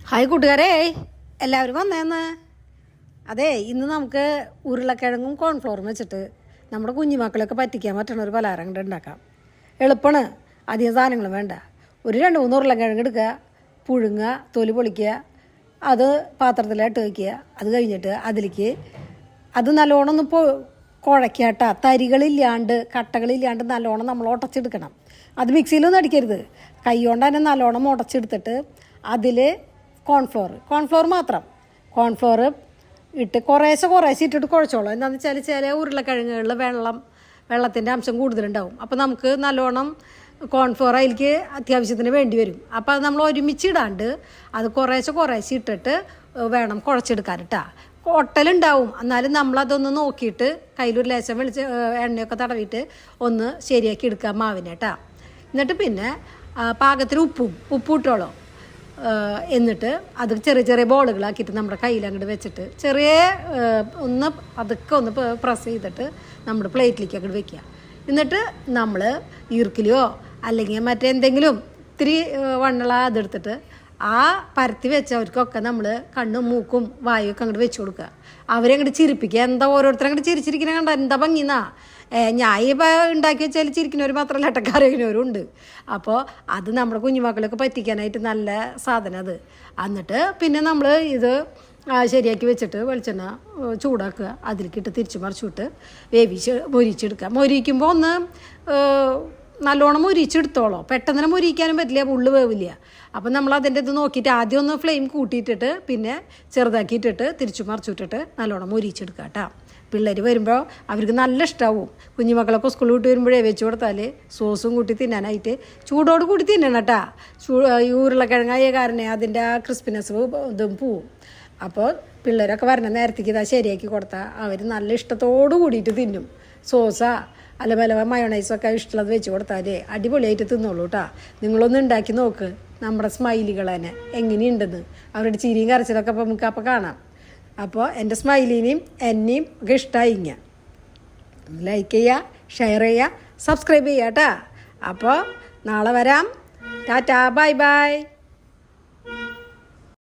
Hi കൂട്ടുകാരെ, എല്ലാവരും വന്നേന്ന്. അതെ, ഇന്ന് നമുക്ക് ഉരുളക്കിഴങ്ങും കോൺഫ്ലോറും വെച്ചിട്ട് നമ്മുടെ കുഞ്ഞുമക്കളൊക്കെ പറ്റിക്കാൻ പറ്റുന്ന ഒരു പലഹാരം കൊണ്ട് ഉണ്ടാക്കാം. എളുപ്പമാണ്, അധികം സാധനങ്ങളും വേണ്ട. ഒരു 2-3 ഉരുളക്കിഴങ്ങ് എടുക്കുക, പുഴുങ്ങുക, തൊലി പൊളിക്കുക, അത് പാത്രത്തിലിട്ട് വയ്ക്കുക. അത് കഴിഞ്ഞിട്ട് അതിലേക്ക് അത് നല്ലോണം ഒന്ന് കുഴയ്ക്കാട്ട, തരികളില്ലാണ്ട് കട്ടകളില്ലാണ്ട് നല്ലോണം നമ്മൾ ഉടച്ചെടുക്കണം. അത് മിക്സിയിലൊന്നും അടിക്കരുത്, കൈ കൊണ്ട് തന്നെ നല്ലോണം ഉടച്ചെടുത്തിട്ട് അതിൽ കോൺഫ്ലോർ മാത്രം ഇട്ട് കുറേശ്ശെ ഇട്ടിട്ട് കുഴച്ചോളൂ. എന്താണെന്ന് വെച്ചാൽ ചില ഉരുളക്കിഴങ്ങുകളിൽ വെള്ളത്തിൻ്റെ അംശം കൂടുതലുണ്ടാവും. അപ്പോൾ നമുക്ക് നല്ലോണം കോൺഫ്ലോർ അതിലേക്ക് അത്യാവശ്യത്തിന് വേണ്ടി വരും. അപ്പോൾ അത് നമ്മൾ ഒരുമിച്ചിടാണ്ട് അത് കുറേശ്ശെ ഇട്ടിട്ട് വേണം കുഴച്ചെടുക്കാൻ കേട്ടോ. ഒട്ടലുണ്ടാവും, എന്നാലും നമ്മളതൊന്ന് നോക്കിയിട്ട് കയ്യിലൊരു ലേശം എണ്ണയൊക്കെ തടവിയിട്ട് ഒന്ന് ശരിയാക്കി എടുക്കാം മാവിനെ കേട്ടോ. എന്നിട്ട് പിന്നെ പാകത്തിന് ഉപ്പും ഇട്ടോളൂ. എന്നിട്ട് അത് ചെറിയ ബോളുകളാക്കിയിട്ട് നമ്മുടെ കയ്യിൽ അങ്ങോട്ട് വെച്ചിട്ട് അതൊക്കെ ഒന്ന് പ്രസ് ചെയ്തിട്ട് നമ്മുടെ പ്ലേറ്റിലേക്ക് അങ്ങോട്ട് വെക്കുക. എന്നിട്ട് നമ്മൾ ഈർക്കിലിയോ അല്ലെങ്കിൽ മറ്റെന്തെങ്കിലും ഇത്തിരി വണ്ണള അതെടുത്തിട്ട് ആ പരത്തി വെച്ചവർക്കൊക്കെ നമ്മൾ കണ്ണും മൂക്കും വായുവൊക്കെ അങ്ങോട്ട് വെച്ച് കൊടുക്കുക. അവരെ അങ്ങോട്ട് ചിരിപ്പിക്കുക. എന്താ ഓരോരുത്തരും അങ്ങോട്ട് ചിരിച്ചിരിക്കുന്ന കണ്ട എന്താ ഭംഗിന്നാ. ഞാൻ ഇപ്പോൾ ഉണ്ടാക്കി വെച്ചാൽ ചിരിക്കുന്നവർ മാത്രമല്ല കേട്ടോ, കരയുന്നവരും ഉണ്ട്. അപ്പോൾ അത് നമ്മുടെ കുഞ്ഞുമക്കളൊക്കെ പറ്റിക്കാനായിട്ട് നല്ല സാധനം അത്. എന്നിട്ട് പിന്നെ നമ്മൾ ഇത് ശരിയാക്കി വെച്ചിട്ട് വെളിച്ചെണ്ണ ചൂടാക്കുക, അതിലേക്കിട്ട് തിരിച്ച് മറിച്ചിട്ട് മൊരിച്ചെടുക്കുക. മൊരിക്കുമ്പോൾ ഒന്ന് നല്ലോണം മൊരിച്ചെടുത്തോളൂ. പെട്ടെന്ന് തന്നെ മൊരിക്കാനും പറ്റില്ല, ഉള്ളു വേവില്ല. അപ്പം നമ്മൾ അതിൻ്റെ ഇത് നോക്കിയിട്ട് ആദ്യം ഒന്ന് ഫ്ലെയിം കൂട്ടിയിട്ടിട്ട് പിന്നെ ചെറുതാക്കിയിട്ടിട്ട് തിരിച്ചു മറിച്ചിട്ടിട്ട് നല്ലോണം മൊരിച്ചെടുക്കുക കേട്ടോ. പിള്ളേർ വരുമ്പോൾ അവർക്ക് നല്ല ഇഷ്ടമാവും. കുഞ്ഞുമക്കളൊക്കെ സ്കൂളിൽ വിട്ട് വരുമ്പോഴേ വെച്ച് കൊടുത്താൽ സോസും കൂട്ടി തിന്നാനായിട്ട് ചൂടോട് കൂടി തിന്നണം കേട്ടോ. ഈ ഉരുളക്കിഴങ്ങായ കാരണം അതിൻ്റെ ആ ക്രിസ്പിനെസ് ഇതും പോവും. അപ്പോൾ പിള്ളേരൊക്കെ വരണ നേരത്തേക്ക് ഇതാ ശരിയാക്കി കൊടുത്താൽ അവർ നല്ല ഇഷ്ടത്തോട് കൂടിയിട്ട് തിന്നും. സോസാ അല്ല മയോണൈസൊക്കെ ഇഷ്ടമുള്ളത് വെച്ച് കൊടുത്താൽ അടിപൊളിയായിട്ട് തിന്നോളൂ കേട്ടോ. നിങ്ങളൊന്ന് ഉണ്ടാക്കി നോക്ക്, നമ്മുടെ സ്മൈലികൾ തന്നെ എങ്ങനെയുണ്ടെന്ന്. അവരുടെ ചിരിയും കരച്ചിലൊക്കെ അപ്പോൾ നമുക്ക് അപ്പോൾ കാണാം. അപ്പോൾ എൻ്റെ സ്മൈലിനെയും എന്നെയും ഒക്കെ ഇഷ്ടമായി. ലൈക്ക് ചെയ്യുക, ഷെയർ ചെയ്യുക, സബ്സ്ക്രൈബ് ചെയ്യുക കേട്ടോ. അപ്പോൾ നാളെ വരാം. Tata, bye bye.